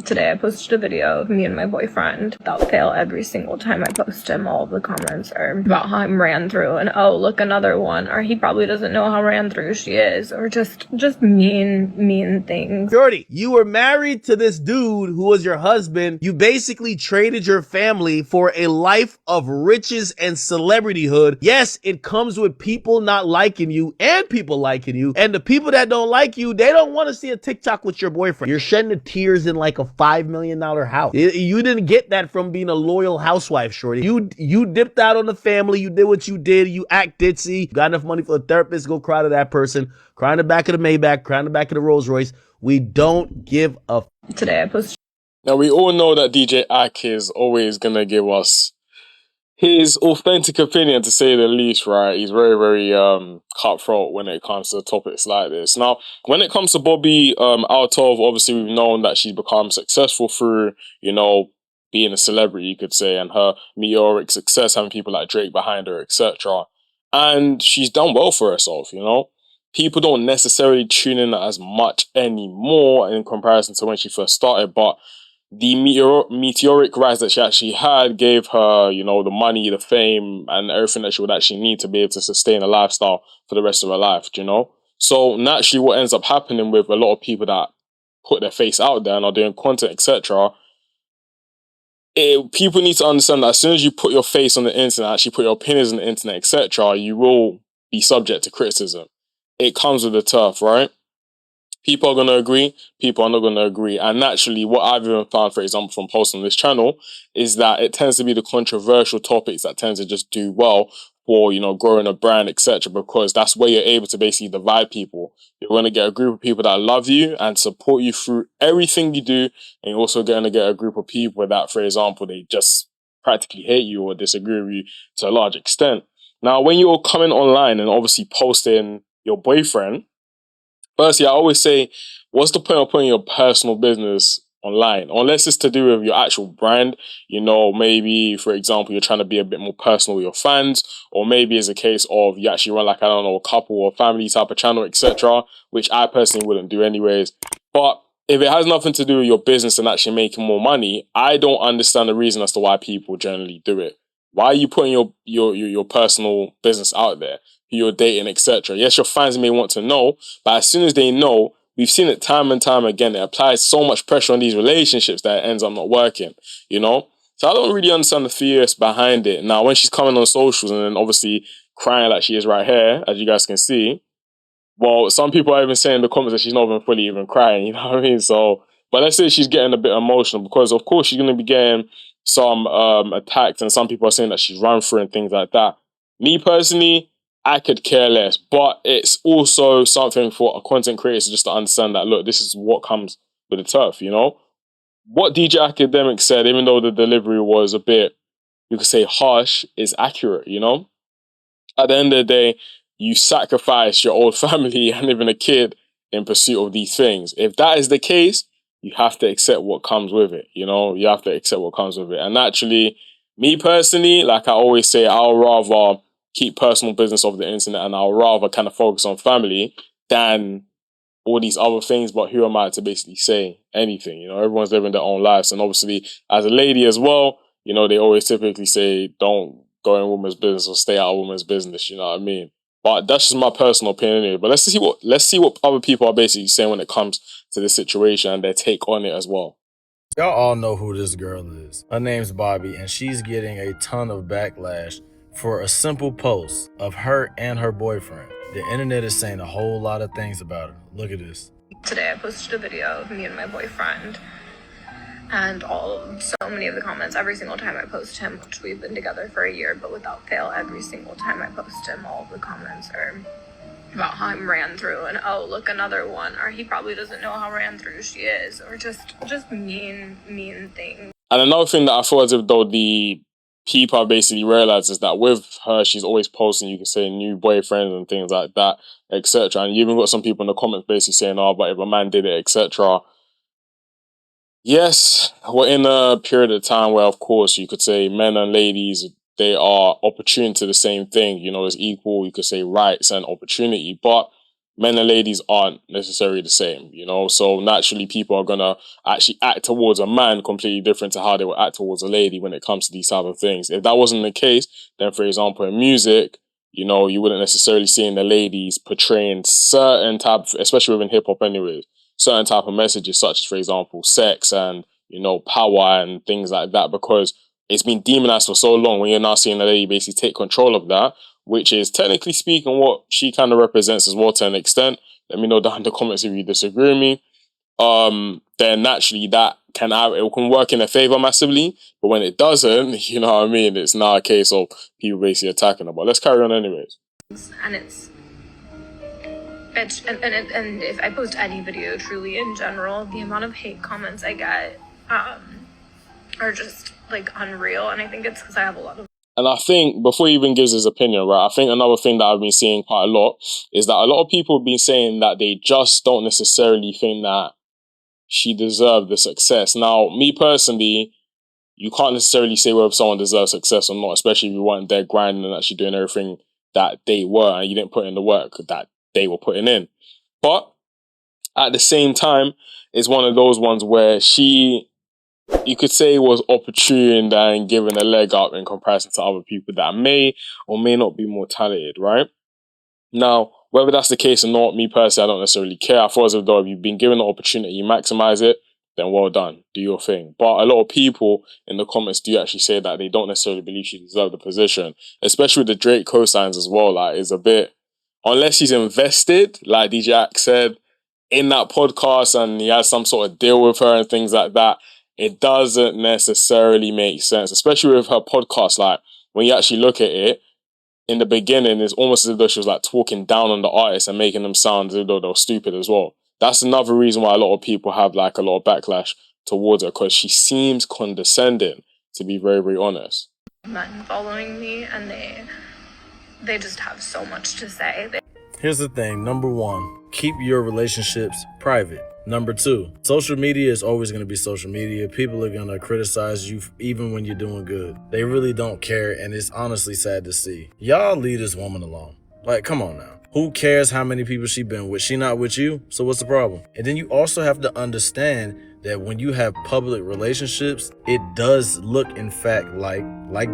Today I posted a video of me and my boyfriend. Without fail, every single time I post him, all of the comments are about how I'm ran through and oh, look, another one, or he probably doesn't know how ran through she is, or just mean things. Shorty, you were married to this dude who was your husband. You basically traded your family for a life of riches and celebrityhood. Yes, it comes with people not liking you and people liking you. And the people that don't like you, they don't want to see a TikTok with your boyfriend. You're shedding the tears in like a $5 million house. You didn't get that from being a loyal housewife, shorty. You dipped out on the family. You did what you did. You act ditzy. You got enough money for a therapist. Go cry to that person. Cry in the back of the Maybach. Cry in the back of the Rolls Royce. We don't give a Today I posted. Now, we all know that DJ Ak is always going to give us his authentic opinion, to say the least, right? He's very, very cutthroat when it comes to topics like this. Now, when it comes to Bobby, out of, obviously, we've known that she's become successful through, being a celebrity, you could say, and her meteoric success, having people like Drake behind her, etc. And she's done well for herself, People don't necessarily tune in as much anymore in comparison to when she first started, but the meteoric rise that she actually had gave her, the money, the fame, and everything that she would actually need to be able to sustain a lifestyle for the rest of her life, So naturally what ends up happening with a lot of people that put their face out there and are doing content, etc., people need to understand that as soon as you put your face on the internet, actually put your opinions on the internet, etc., you will be subject to criticism. It comes with the turf, right? People are going to agree, people are not going to agree. And naturally, what I've even found, for example, from posting on this channel, is that it tends to be the controversial topics that tend to just do well for, growing a brand, etc. Because that's where you're able to basically divide people. You're going to get a group of people that love you and support you through everything you do. And you're also going to get a group of people that, for example, they just practically hate you or disagree with you to a large extent. Now, when you're coming online and obviously posting your boyfriend, firstly, I always say, what's the point of putting your personal business online? Unless it's to do with your actual brand, maybe, for example, you're trying to be a bit more personal with your fans, or maybe it's a case of you actually run a couple or family type of channel, etc., which I personally wouldn't do anyways. But if it has nothing to do with your business and actually making more money, I don't understand the reason as to why people generally do it. Why are you putting your personal business out there? Who you're dating, etc. Yes, your fans may want to know, but as soon as they know, we've seen it time and time again. It applies so much pressure on these relationships that it ends up not working, So I don't really understand the fears behind it. Now, when she's coming on socials and then obviously crying like she is right here, as you guys can see, well, some people are even saying in the comments that she's not even fully even crying, you know what I mean? So, but let's say she's getting a bit emotional because, of course, she's going to be getting some attacks, and some people are saying that she's run through and things like that. Me personally, I could care less, but it's also something for a content creator just to understand that, look, this is what comes with the turf, What DJ Academic said, even though the delivery was a bit, you could say, harsh, is accurate, At the end of the day, you sacrifice your old family and even a kid in pursuit of these things. If that is the case, you have to accept what comes with it, You have to accept what comes with it. And naturally, me personally, like I always say, I'll rather keep personal business off the internet and I'll rather kind of focus on family than all these other things. But who am I to basically say anything? Everyone's living their own lives. And obviously, as a lady as well, they always typically say, don't go in women's business or stay out of women's business, you know what I mean? But that's just my personal opinion anyway. But let's see what other people are basically saying when it comes to this situation and their take on it as well. Y'all all know who this girl is. Her name's Bobby, and she's getting a ton of backlash for a simple post of her and her boyfriend. The internet is saying a whole lot of things about her. Look at this. Today I posted a video of me and my boyfriend, and so many of the comments every single time I post him, which we've been together for a year, but without fail, every single time I post him, all of the comments are about how I'm ran through and oh, look, another one, or he probably doesn't know how ran through she is, or just mean things. And another thing that I thought as if though the people basically realized is that with her, she's always posting, you can say, new boyfriends and things like that, etc. And you even got some people in the comments basically saying, oh, but if a man did it, etc. Yes, we're in a period of time where, of course, you could say men and ladies, they are opportune to the same thing. There's equal, you could say, rights and opportunity. But men and ladies aren't necessarily the same, you know? So naturally people are gonna actually act towards a man completely different to how they would act towards a lady when it comes to these type of things. If that wasn't the case, then for example in music, you know, you wouldn't necessarily see in the ladies portraying certain type, especially within hip hop anyways, certain type of messages such as, for example, sex and, you know, power and things like that, because it's been demonized for so long when you're now seeing a lady basically take control of that, which is technically speaking what she kind of represents as well to an extent. Let me know down in the comments if you disagree with me. Then naturally that it can work in their favor massively, but when it doesn't, you know what I mean, it's not a case of people basically attacking her. But let's carry on anyways. And it's bitch, and if I post any video truly in general, the amount of hate comments I get are just like unreal, and I think it's because I have a lot of. And I think, before he even gives his opinion, right, I think another thing that I've been seeing quite a lot is that a lot of people have been saying that they just don't necessarily think that she deserved the success. Now, me personally, you can't necessarily say whether someone deserves success or not, especially if you weren't there grinding and actually doing everything that they were and you didn't put in the work that they were putting in. But at the same time, it's one of those ones where she, you could say, was opportune and given a leg up in comparison to other people that may or may not be more talented, right? Now, whether that's the case or not, me personally, I don't necessarily care. I feel as though if you've been given the opportunity, you maximize it, then well done, do your thing. But a lot of people in the comments do actually say that they don't necessarily believe she deserved the position, especially with the Drake cosigns as well. Like, it's a bit, unless she's invested, like DJ Ack said, in that podcast and he has some sort of deal with her and things like that, it doesn't necessarily make sense, especially with her podcast. Like, when you actually look at it, in the beginning, it's almost as though she was like talking down on the artists and making them sound as though they were stupid as well. That's another reason why a lot of people have like a lot of backlash towards her, because she seems condescending, to be very, very honest. Men following me, and they just have so much to say. Here's the thing. Number one, keep your relationships private. Number two, social media is always going to be social media. People are going to criticize you even when you're doing good. They really don't care, and it's honestly sad to see. Y'all leave this woman alone. Like, come on now. Who cares how many people she been with? She not with you, so what's the problem? And then you also have to understand that when you have public relationships, it does look, in fact, like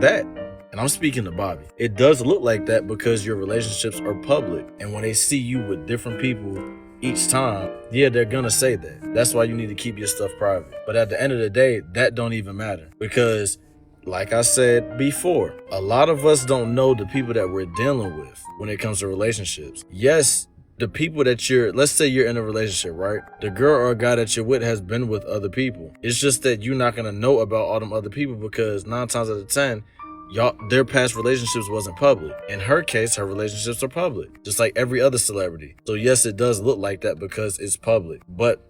that. And I'm speaking to Bobby. It does look like that because your relationships are public. And when they see you with different people each time, yeah, they're gonna say that. That's why you need to keep your stuff private. But at the end of the day, that don't even matter. Because, like I said before, a lot of us don't know the people that we're dealing with when it comes to relationships. Yes, the people that let's say you're in a relationship, right? The girl or guy that you're with has been with other people. It's just that you're not gonna know about all them other people because 9 times out of 10, their past relationships wasn't public. In her case, her relationships are public, just like every other celebrity. So yes, it does look like that because it's public. But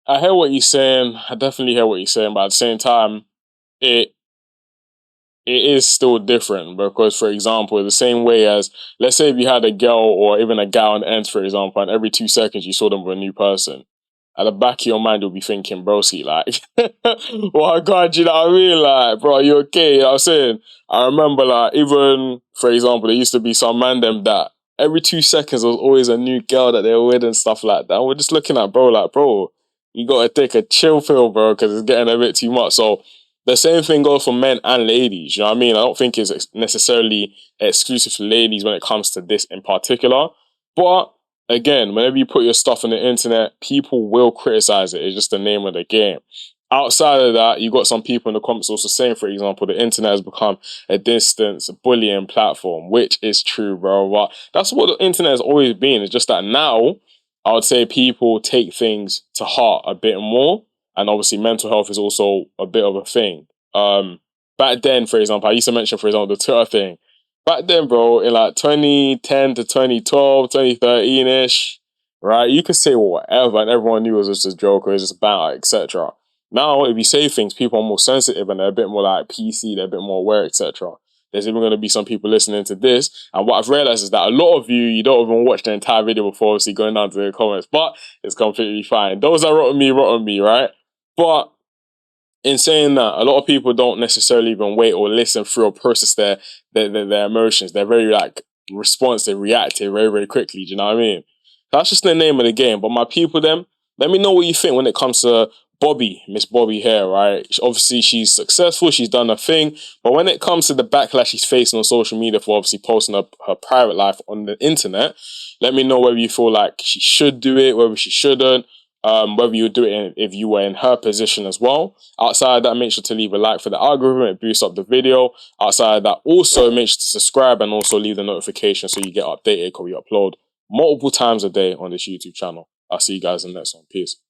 I hear what you're saying. I definitely hear what you're saying, but at the same time, it is still different because, for example, the same way as, let's say if you had a girl or even a guy on ends, for example, and every 2 seconds you saw them with a new person, at the back of your mind, you'll be thinking, broski, like, oh God, you know what I mean? Like, bro, you okay? You know what I'm saying? I remember, like, even, for example, there used to be some man them that every 2 seconds there was always a new girl that they were with and stuff like that. And we're just looking at, bro, like, bro, you gotta take a chill pill, bro, because it's getting a bit too much. So the same thing goes for men and ladies, you know what I mean? I don't think it's necessarily exclusive to ladies when it comes to this in particular. But again, whenever you put your stuff on the internet, people will criticize it. It's just the name of the game. Outside of that, you got some people in the comments also saying, for example, the internet has become a distance bullying platform, which is true, bro. But that's what the internet has always been. It's just that now, I would say people take things to heart a bit more. And obviously mental health is also a bit of a thing. Back then, for example, I used to mention, for example, the Twitter thing. Back then, bro, in like 2010 to 2012, 2013-ish, right, you could say whatever and everyone knew it was just a joke or it was just banter, etc. Now, if you say things, people are more sensitive and they're a bit more like PC, they're a bit more aware, etc. There's even going to be some people listening to this. And what I've realized is that a lot of you don't even watch the entire video before obviously going down to the comments. But it's completely fine. Those that wrote me, right? But in saying that, a lot of people don't necessarily even wait or listen through or process their emotions. They're very like responsive, reactive very, very quickly. Do you know what I mean? That's just the name of the game. But my people, them, let me know what you think when it comes to Bobby, Miss Bobby here, right? Obviously, she's successful. She's done her thing. But when it comes to the backlash she's facing on social media for obviously posting her private life on the internet, let me know whether you feel like she should do it, whether she shouldn't, whether you would do it if you were in her position as well. Outside of that, make sure to leave a like for the algorithm. It boosts up the video. Outside of that, also make sure to subscribe and also leave the notification so you get updated because we upload multiple times a day on this YouTube channel. I'll see you guys in the next one. Peace.